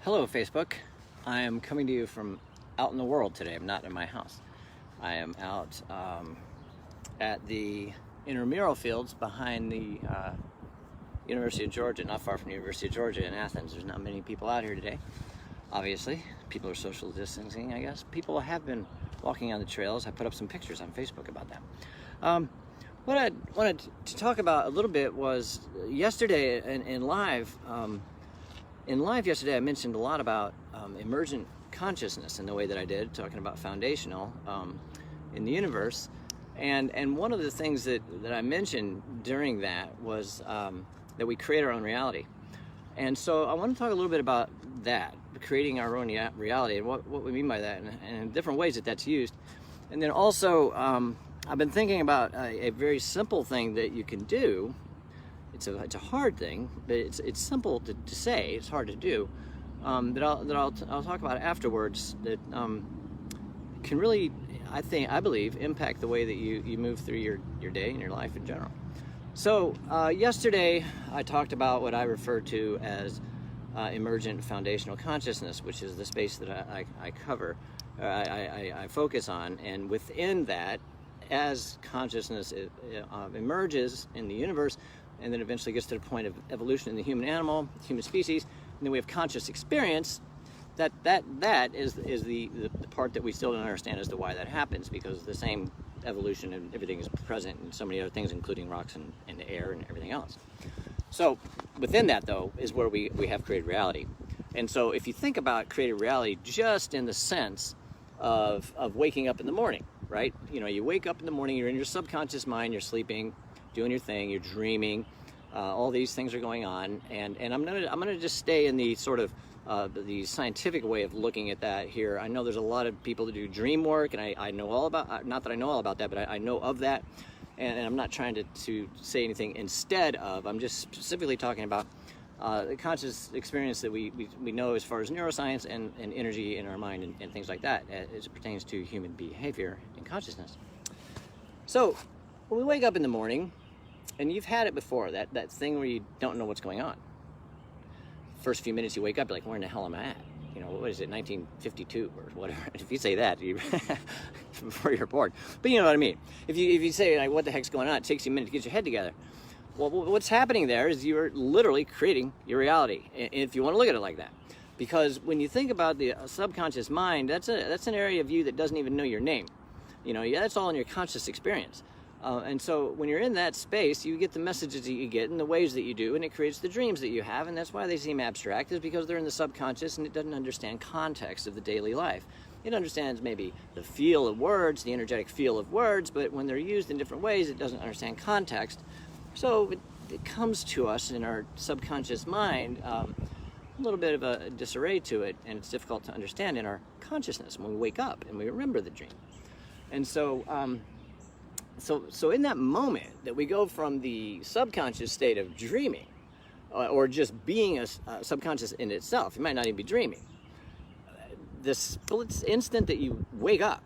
Hello, Facebook. I am coming to you from out in the world today. I'm not in my house. I am out at the intramural fields behind the University of Georgia, not far from the University of Georgia in Athens. There's not many people out here today, obviously. People are social distancing, I guess. People have been walking on the trails. I put up some pictures on Facebook about that. What I wanted to talk about a little bit was yesterday in live. In live yesterday, I mentioned a lot about emergent consciousness in the way that I did, talking about foundational in the universe. And one of the things that I mentioned during that was that we create our own reality. And so I want to talk a little bit about that, creating our own reality, and what we mean by that, and different ways that that's used. And then also, I've been thinking about a very simple thing that you can do. It's a hard thing, but it's simple to say. It's hard to do. That I'll talk about afterwards. That can really, I believe, impact the way that you move through your day and your life in general. So yesterday I talked about what I refer to as emergent foundational consciousness, which is the space that I cover, I focus on, and within that, as consciousness emerges in the universe, and then eventually gets to the point of evolution in the human species, and then we have conscious experience. That is the part that we still don't understand as to why that happens, because the same evolution and everything is present in so many other things, including rocks and the air and everything else. So within that, though, is where we have created reality. And so if you think about created reality just in the sense of waking up in the morning, right? You know, you wake up in the morning, you're in your subconscious mind, you're sleeping, doing your thing, you're dreaming, all these things are going on, and I'm gonna just stay in the sort of the scientific way of looking at that here. I know there's a lot of people that do dream work, and I know all about, not that I know all about that, but I know of that, and I'm not trying to say anything instead of. I'm just specifically talking about the conscious experience that we know as far as neuroscience and energy in our mind and things like that as it pertains to human behavior and consciousness. So when we wake up in the morning, and you've had it before, that thing where you don't know what's going on. First few minutes you wake up, you're like, where in the hell am I at? You know, what is it, 1952 or whatever? If you say that, before you're born. But you know what I mean. If you say, like, what the heck's going on, it takes you a minute to get your head together. Well, what's happening there is you're literally creating your reality, if you want to look at it like that. Because when you think about the subconscious mind, that's an area of you that doesn't even know your name. You know, yeah, that's all in your conscious experience. And so when you're in that space, you get the messages that you get in the ways that you do, and it creates the dreams that you have, and that's why they seem abstract, is because they're in the subconscious and it doesn't understand context of the daily life. It understands maybe the feel of words, the energetic feel of words, but when they're used in different ways, it doesn't understand context. So it comes to us in our subconscious mind, a little bit of a disarray to it, and it's difficult to understand in our consciousness when we wake up and we remember the dream. And so So in that moment that we go from the subconscious state of dreaming, or just being a subconscious in itself, you might not even be dreaming. The split instant that you wake up,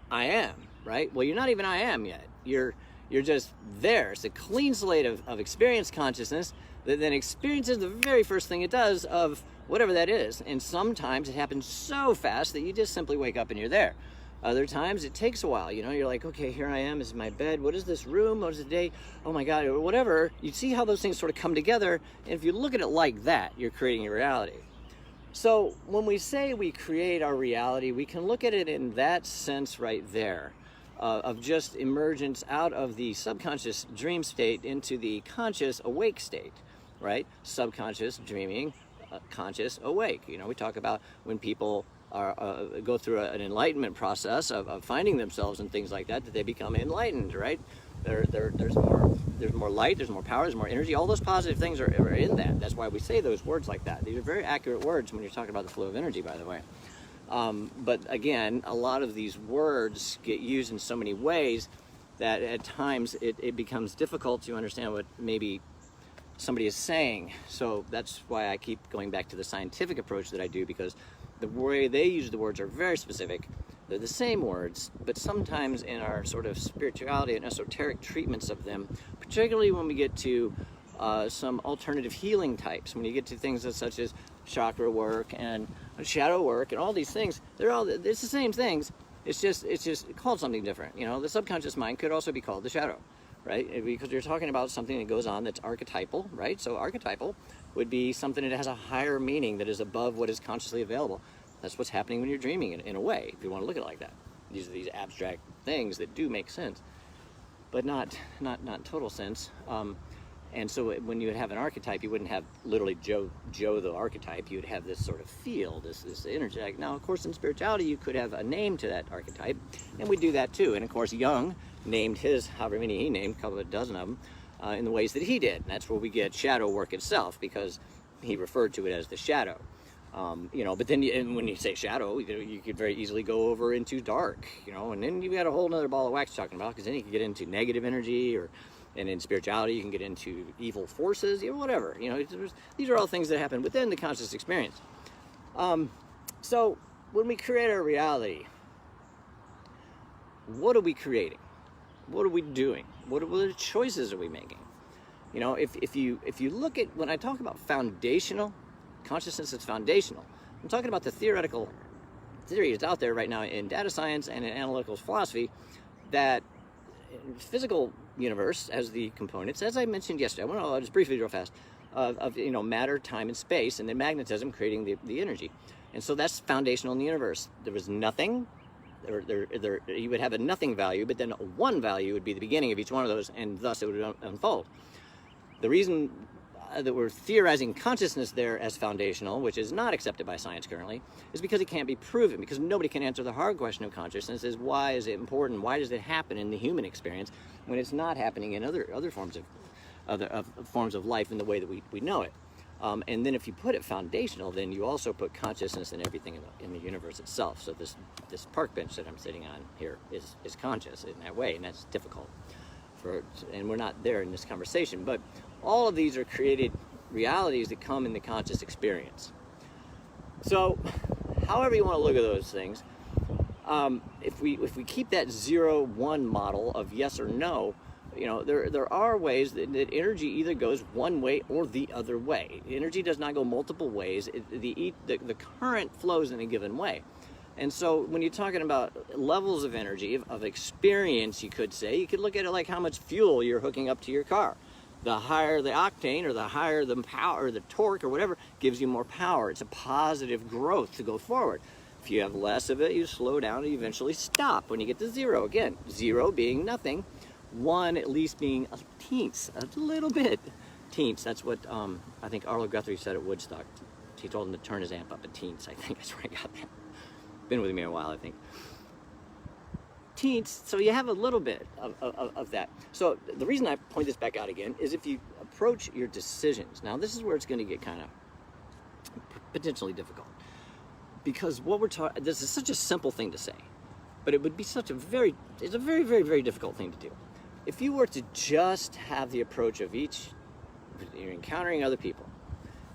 I am, right? Well, you're not even I am yet. You're just there. It's a clean slate of experience consciousness that then experiences the very first thing it does of whatever that is. And sometimes it happens so fast that you just simply wake up and you're there. Other times it takes a while, you know, you're like, okay, here I am, this is my bed, what is this room, what is the day, oh my God, or whatever. You see how those things sort of come together, and if you look at it like that, you're creating your reality. So when we say we create our reality, we can look at it in that sense right there, of just emergence out of the subconscious dream state into the conscious awake state, right? Subconscious dreaming, conscious awake. You know, we talk about when people go through an enlightenment process of finding themselves and things like that they become enlightened, right? There's more light, there's more power, there's more energy. All those positive things are in that. That's why we say those words like that. These are very accurate words when you're talking about the flow of energy, by the way. But again, a lot of these words get used in so many ways that at times it becomes difficult to understand what maybe somebody is saying. So that's why I keep going back to the scientific approach that I do, because the way they use the words are very specific. They're the same words, but sometimes in our sort of spirituality and esoteric treatments of them, particularly when we get to some alternative healing types. When you get to things such as chakra work and shadow work and all these things, it's the same things. It's just called something different. You know, the subconscious mind could also be called the shadow, right? Because you're talking about something that goes on that's archetypal, right? So archetypal would be something that has a higher meaning that is above what is consciously available. That's what's happening when you're dreaming, in a way, if you want to look at it like that. These are these abstract things that do make sense, but not total sense. And so when you would have an archetype, you wouldn't have literally Joe the archetype. You would have this sort of feel, this energy. Now, of course, in spirituality, you could have a name to that archetype, and we do that too. And of course, Jung named his, however many he named, a couple of dozen of them, in the ways that he did. And that's where we get shadow work itself, because he referred to it as the shadow. You know, but then and when you say shadow, you could very easily go over into dark, you know, and then you've got a whole other ball of wax talking about, because then you can get into negative energy, and in spirituality you can get into evil forces, you know, whatever, you know. These are all things that happen within the conscious experience. So when we create our reality, what are we creating? What are we doing? What are the choices are we making? You know, if you look at, when I talk about foundational consciousness, is foundational. I'm talking about the theoretical theory that's out there right now in data science and in analytical philosophy, that physical universe has the components, as I mentioned yesterday. I'll just briefly, real fast, of you know, matter, time, and space, and then magnetism creating the energy. And so that's foundational in the universe. There was nothing. You would have a nothing value, but then a one value would be the beginning of each one of those, and thus it would unfold. The reason that we're theorizing consciousness there as foundational, which is not accepted by science currently, is because it can't be proven, because nobody can answer the hard question of consciousness, is why is it important? Why does it happen in the human experience when it's not happening in other forms of life in the way that we know it? And then if you put it foundational, then you also put consciousness in everything in the universe itself. So this park bench that I'm sitting on here is conscious in that way, and that's difficult. And we're not there in this conversation, but all of these are created realities that come in the conscious experience. So however you want to look at those things, if we keep that 0-1 model of yes or no, you know, there are ways that energy either goes one way or the other way. Energy does not go multiple ways. The current flows in a given way. And so when you're talking about levels of energy, of experience, you could say, you could look at it like how much fuel you're hooking up to your car. The higher the octane, or the higher the power, or the torque, or whatever, gives you more power. It's a positive growth to go forward. If you have less of it, you slow down and you eventually stop when you get to 0. Again, 0 being nothing, 1 at least being a teens, a little bit. Teens, that's what I think Arlo Guthrie said at Woodstock. He told him to turn his amp up at teens. I think that's where I got that. Been with me a while, I think. Teens, so you have a little bit of that. So the reason I point this back out again is if you approach your decisions. Now this is where it's going to get kind of potentially difficult, because what we're talking, this is such a simple thing to say, but it would be it's a very, very, very difficult thing to do. If you were to just have the approach of you're encountering other people,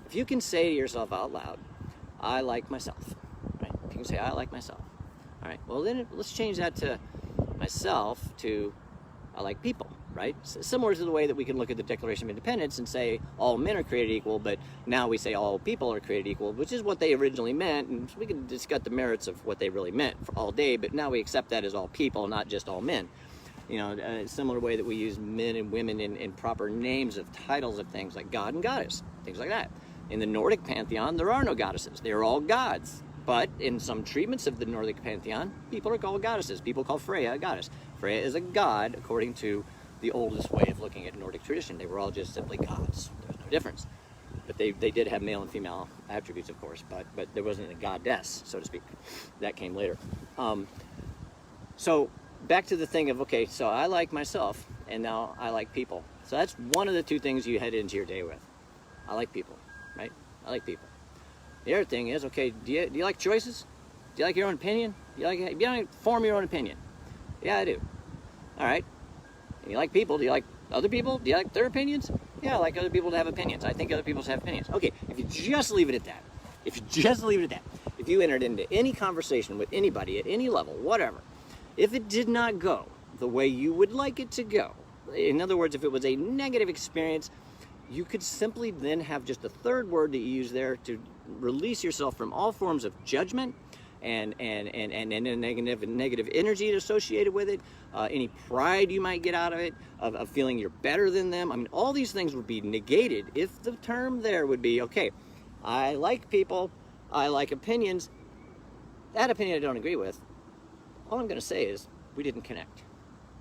if you can say to yourself out loud, I like myself. You can say, I like myself. All right, well then let's change that to myself to I like people, right? Similar to the way that we can look at the Declaration of Independence and say all men are created equal, but now we say all people are created equal, which is what they originally meant, and we can discuss the merits of what they really meant for all day, but now we accept that as all people, not just all men. You know, similar way that we use men and women in proper names of titles of things like God and Goddess, things like that. In the Nordic pantheon, there are no goddesses. They're all gods. But in some treatments of the Nordic pantheon, people are called goddesses. People call Freya a goddess. Freya is a god according to the oldest way of looking at Nordic tradition. They were all just simply gods. There's no difference. But they did have male and female attributes, of course, but there wasn't a goddess, so to speak. That came later. So back to the thing of, okay, so I like myself, and now I like people. So that's one of the two things you head into your day with. I like people, right? I like people. The other thing is, okay, do you like choices? Do you like your own opinion? Do you like form your own opinion? Yeah, I do. All right. And you like people? Do you like other people? Do you like their opinions? Yeah, I like other people to have opinions. I think other people have opinions. Okay, if you just leave it at that, if you entered into any conversation with anybody at any level, whatever, if it did not go the way you would like it to go, in other words, if it was a negative experience, you could simply then have just a third word that you use there to release yourself from all forms of judgment and negative energy associated with it, any pride you might get out of it, of feeling you're better than them. I mean, all these things would be negated if the term there would be, okay, I like people, I like opinions. That opinion I don't agree with. All I'm going to say is we didn't connect,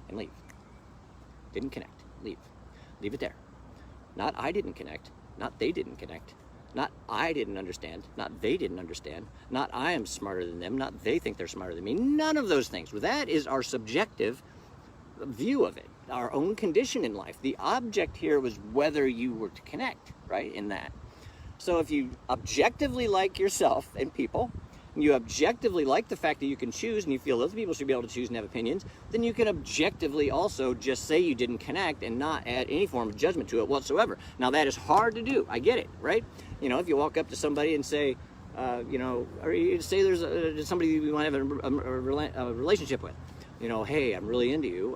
and leave. Didn't connect, leave. Leave it there. Not I didn't connect, not they didn't connect. Not I didn't understand, not they didn't understand, not I am smarter than them, not they think they're smarter than me. None of those things. That is our subjective view of it, our own condition in life. The object here was whether you were to connect, right, in that. So if you objectively like yourself and people, and you objectively like the fact that you can choose and you feel other people should be able to choose and have opinions, then you can objectively also just say you didn't connect and not add any form of judgment to it whatsoever. Now that is hard to do. I get it, right? You know, if you walk up to somebody and say, you know, or you say there's somebody you want to have a relationship with, you know, hey, I'm really into you.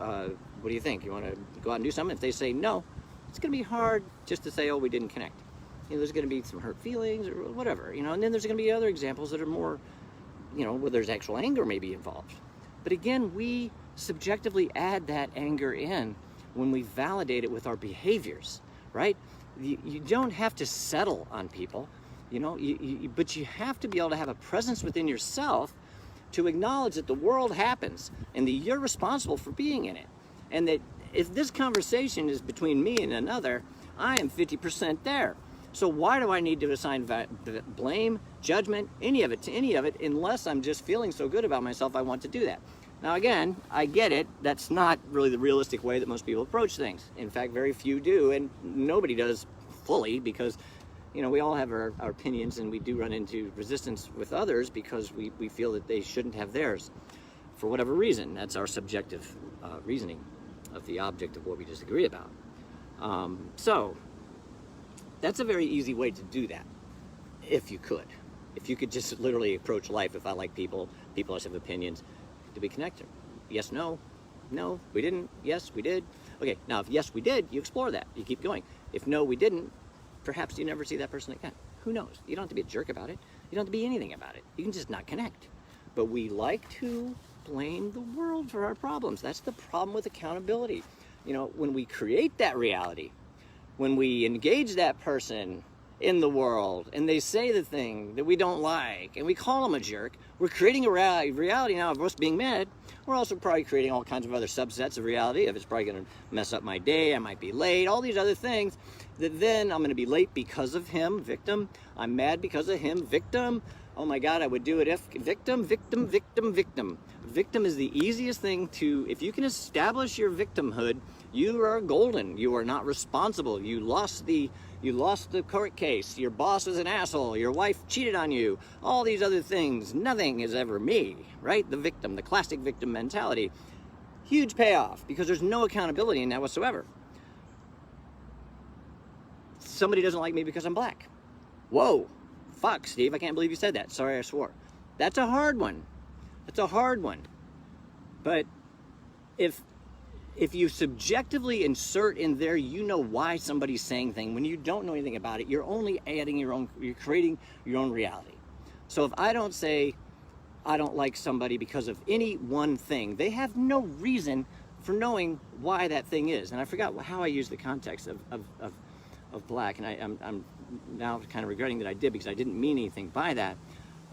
What do you think? You want to go out and do something? If they say no, it's going to be hard just to say, oh, we didn't connect. You know, there's going to be some hurt feelings or whatever, you know, and then there's going to be other examples that are more, you know, where there's actual anger maybe involved. But again, we subjectively add that anger in when we validate it with our behaviors, right? You don't have to settle on people, you know, but you have to be able to have a presence within yourself to acknowledge that the world happens and that you're responsible for being in it. And that if this conversation is between me and another, I am 50% there. So why do I need to assign blame, judgment, any of it unless I'm just feeling so good about myself I want to do that? Now again, I get it. That's not really the realistic way that most people approach things. In fact, very few do, and nobody does fully because, you know, we all have our opinions and we do run into resistance with others because we feel that they shouldn't have theirs for whatever reason. That's our subjective reasoning of the object of what we disagree about. So that's a very easy way to do that, if you could. If you could just literally approach life, if I like people, people have opinions, to be connected. Yes, no, no, we didn't, yes, we did. Okay, now if yes, we did, you explore that, you keep going. If no, we didn't, perhaps you never see that person again. Who knows? You don't have to be a jerk about it. You don't have to be anything about it. You can just not connect. But we like to blame the world for our problems. That's the problem with accountability. You know, when we create that reality, when we engage that person in the world and they say the thing that we don't like and we call them a jerk, we're creating a reality now of us being mad. We're also probably creating all kinds of other subsets of reality. If it's probably going to mess up my day, I might be late, all these other things that then I'm going to be late because of him, victim. I'm mad because of him, victim. Oh my God, I would do it if victim, victim, victim, victim. Victim is the easiest thing to, if you can establish your victimhood, you are golden. You are not responsible. You lost the court case. Your boss is an asshole. Your wife cheated on you. All these other things. Nothing is ever me, right? The victim, the classic victim mentality. Huge payoff because there's no accountability in that whatsoever. Somebody doesn't like me because I'm black. Whoa. Fuck, Steve, I can't believe you said that. Sorry, I swore. That's a hard one. That's a hard one. But if you subjectively insert in there, you know why somebody's saying things. When you don't know anything about it, you're only adding you're creating your own reality. So if I don't say I don't like somebody because of any one thing, they have no reason for knowing why that thing is. And I forgot how I used the context of black, and I'm now kind of regretting that I did because I didn't mean anything by that.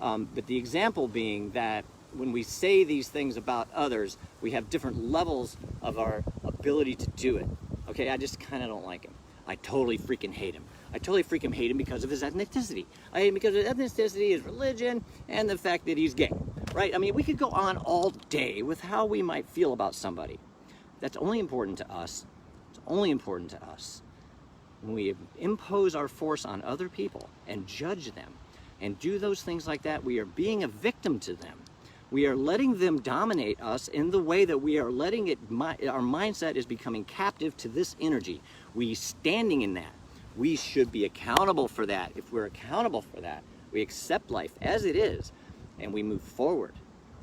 But the example being that when we say these things about others, we have different levels of our ability to do it. Okay, I just kind of don't like him. I totally freaking hate him. I totally freaking hate him because of his ethnicity. I hate him because of his ethnicity, his religion, and the fact that he's gay, right? I mean, we could go on all day with how we might feel about somebody. That's only important to us. It's only important to us. When we impose our force on other people and judge them and do those things like that, we are being a victim to them. We are letting them dominate us in the way that we are letting it, our mindset is becoming captive to this energy. We standing in that. We should be accountable for that. If we're accountable for that, we accept life as it is and we move forward.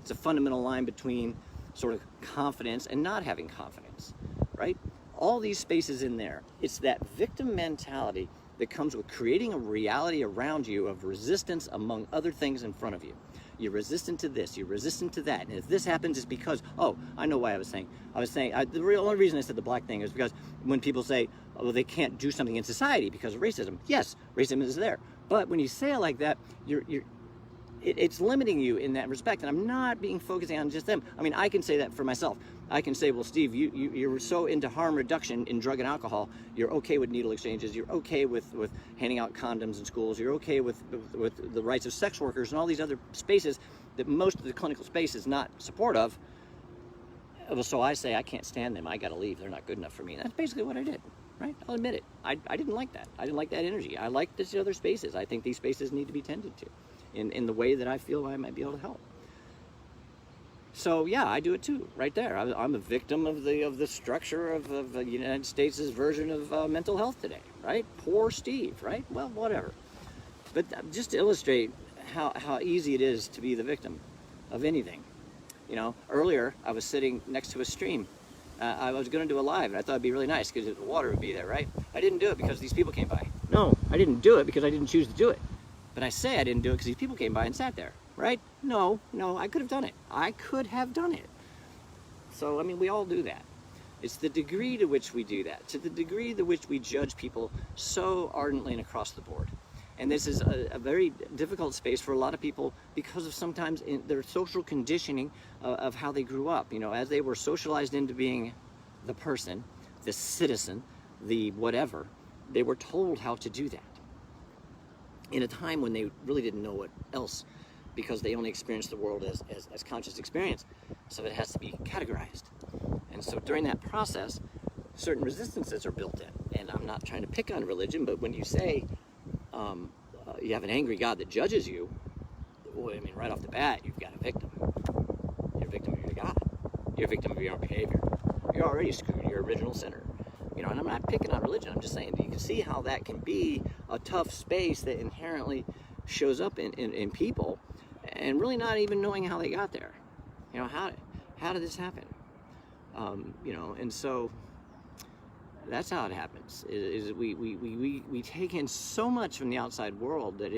It's a fundamental line between sort of confidence and not having confidence, right? all these spaces in there. It's that victim mentality that comes with creating a reality around you of resistance among other things in front of you. You're resistant to this, you're resistant to that. And if this happens, it's because, oh, I know why I was saying. The only reason I said the black thing is because when people say, oh, they can't do something in society because of racism. Yes, racism is there. But when you say it like that, it's limiting you in that respect. And I'm not focusing on just them. I mean, I can say that for myself. I can say, well, Steve, you're so into harm reduction in drug and alcohol. You're okay with needle exchanges. You're okay with handing out condoms in schools. You're okay with the rights of sex workers and all these other spaces that most of the clinical space is not supportive of. So I say, I can't stand them. I got to leave. They're not good enough for me. And that's basically what I did, right? I'll admit it. I didn't like that. I didn't like that energy. I like these other spaces. I think these spaces need to be tended to in the way that I feel I might be able to help. So yeah, I do it too, right there. I'm a victim of the structure of the United States' version of mental health today, right? Poor Steve, right? Well, whatever. But just to illustrate how easy it is to be the victim of anything. You know, earlier I was sitting next to a stream. I was going to do a live, and I thought it'd be really nice because the water would be there, right? I didn't do it because these people came by. No, I didn't do it because I didn't choose to do it. But I say I didn't do it because these people came by and sat there, right? No, I could have done it. I could have done it. So, I mean, we all do that. It's the degree to which we do that, to the degree to which we judge people so ardently and across the board. And this is a very difficult space for a lot of people because of sometimes their social conditioning of how they grew up. You know, as they were socialized into being the person, the citizen, the whatever, they were told how to do that in a time when they really didn't know what else, because they only experienced the world as conscious experience. So it has to be categorized. And so during that process, certain resistances are built in. And I'm not trying to pick on religion, but when you say you have an angry God that judges you, well, I mean, right off the bat, you've got a victim. You're a victim of your God. You're a victim of your own behavior. You're already screwed. You're original sinner. You know, and I'm not picking on religion. I'm just saying you can see how that can be a tough space that inherently shows up in people, and really not even knowing how they got there. You know, how did this happen? You know, and so that's how it happens. Is we take in so much from the outside world that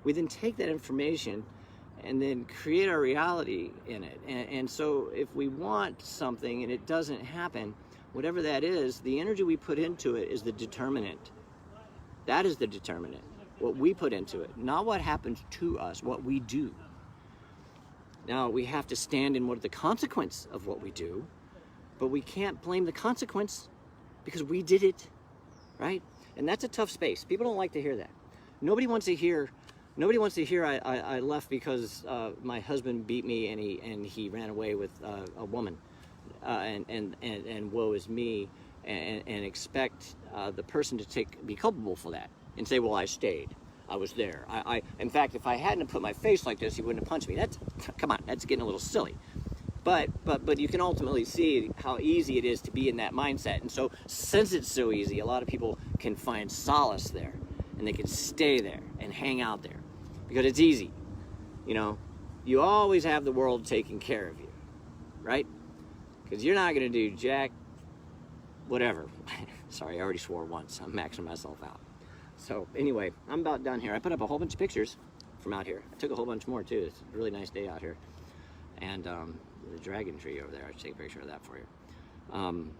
we then take that information and then create our reality in it. And so if we want something and it doesn't happen, whatever that is, the energy we put into it is the determinant. That is the determinant. What we put into it, not what happens to us, what we do. Now, we have to stand in what the consequence of what we do, but we can't blame the consequence because we did it, right? And that's a tough space. People don't like to hear that. Nobody wants to hear I left because my husband beat me and he ran away with a woman, and woe is me, and expect the person to be culpable for that and say, well, I stayed. I was there. In fact, if I hadn't put my face like this, he wouldn't have punched me. Come on, that's getting a little silly. But you can ultimately see how easy it is to be in that mindset. And so since it's so easy, a lot of people can find solace there, and they can stay there and hang out there because it's easy. You know, you always have the world taking care of you, right? Because you're not going to do jack whatever. Sorry, I already swore once. I'm maxing myself out. So anyway, I'm about done here. I put up a whole bunch of pictures from out here. I took a whole bunch more too. It's a really nice day out here. And the dragon tree over there, I should take a picture of that for you.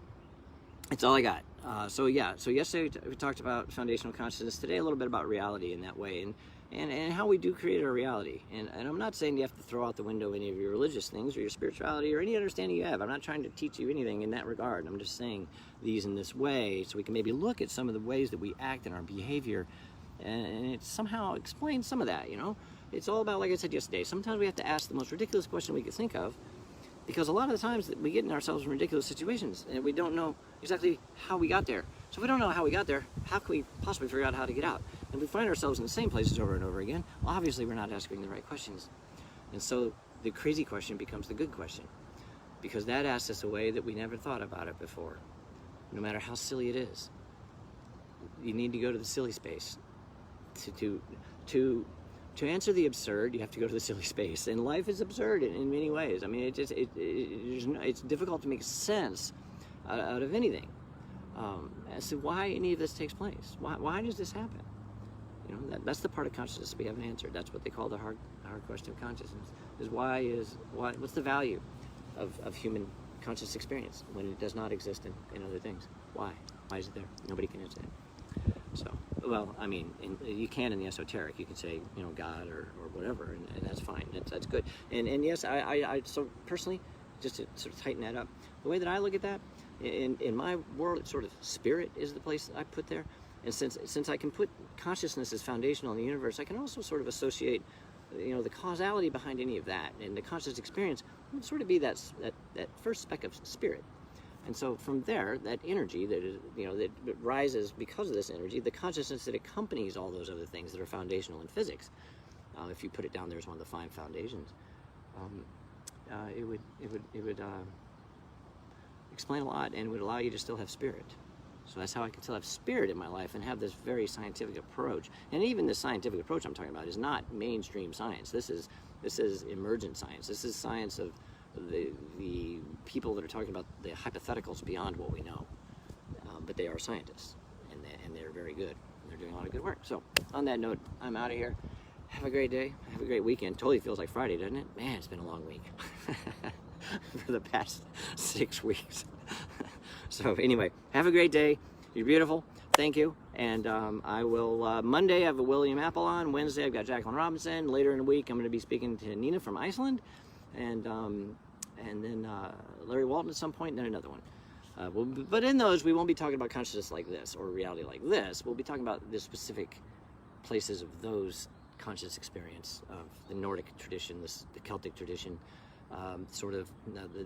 It's all I got. So yesterday we talked about foundational consciousness. Today a little bit about reality in that way, and how we do create our reality. And I'm not saying you have to throw out the window any of your religious things or your spirituality or any understanding you have. I'm not trying to teach you anything in that regard. I'm just saying these in this way so we can maybe look at some of the ways that we act in our behavior, and it somehow explains some of that, you know? It's all about, like I said yesterday, sometimes we have to ask the most ridiculous question we can think of, because a lot of the times we get in ourselves in ridiculous situations and we don't know exactly how we got there. So if we don't know how we got there, how can we possibly figure out how to get out? And we find ourselves in the same places over and over again. Well, obviously we're not asking the right questions. And so the crazy question becomes the good question, because that asks us a way that we never thought about it before, no matter how silly it is. You need to go to the silly space. To answer the absurd, you have to go to the silly space. And life is absurd in many ways. I mean, it's difficult to make sense out of anything. as to why any of this takes place. Why does this happen? You know, that's the part of consciousness we haven't answered. That's what they call the hard question of consciousness. What's the value of human conscious experience when it does not exist in other things? Why? Why is it there? Nobody can answer that. So, well, I mean, you can in the esoteric. You can say, you know, God or whatever, and that's fine. That's good. And yes, I so personally, just to sort of tighten that up, the way that I look at that, in my world, it's sort of spirit is the place that I put there. And since I can put consciousness as foundational in the universe, I can also sort of associate, you know, the causality behind any of that, and the conscious experience would sort of be that first speck of spirit. And so from there, that energy that is, you know, that rises because of this energy, the consciousness that accompanies all those other things that are foundational in physics, if you put it down there as one of the 5 foundations, it would explain a lot, and would allow you to still have spirit. So that's how I can still have spirit in my life and have this very scientific approach. And even the scientific approach I'm talking about is not mainstream science. This is emergent science. This is science of the people that are talking about the hypotheticals beyond what we know. But they are scientists, and they're very good. They're doing a lot of good work. So on that note, I'm out of here. Have a great day. Have a great weekend. Totally feels like Friday, doesn't it? Man, it's been a long week. For the past 6 weeks. So anyway, have a great day. You're beautiful. Thank you. And I will, Monday I have a William Apple on. Wednesday I've got Jacqueline Robinson. Later in the week I'm going to be speaking to Nina from Iceland. And then Larry Walton at some point, and then another one. But in those, we won't be talking about consciousness like this or reality like this. We'll be talking about the specific places of those conscious experience of the Nordic tradition, the Celtic tradition. Sort of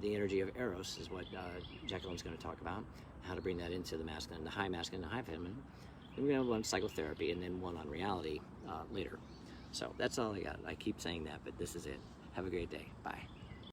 the energy of Eros is what Jacqueline's going to talk about, how to bring that into the masculine, the high feminine. And we're going to have one psychotherapy and then one on reality later. So that's all I got. I keep saying that, but this is it. Have a great day. Bye.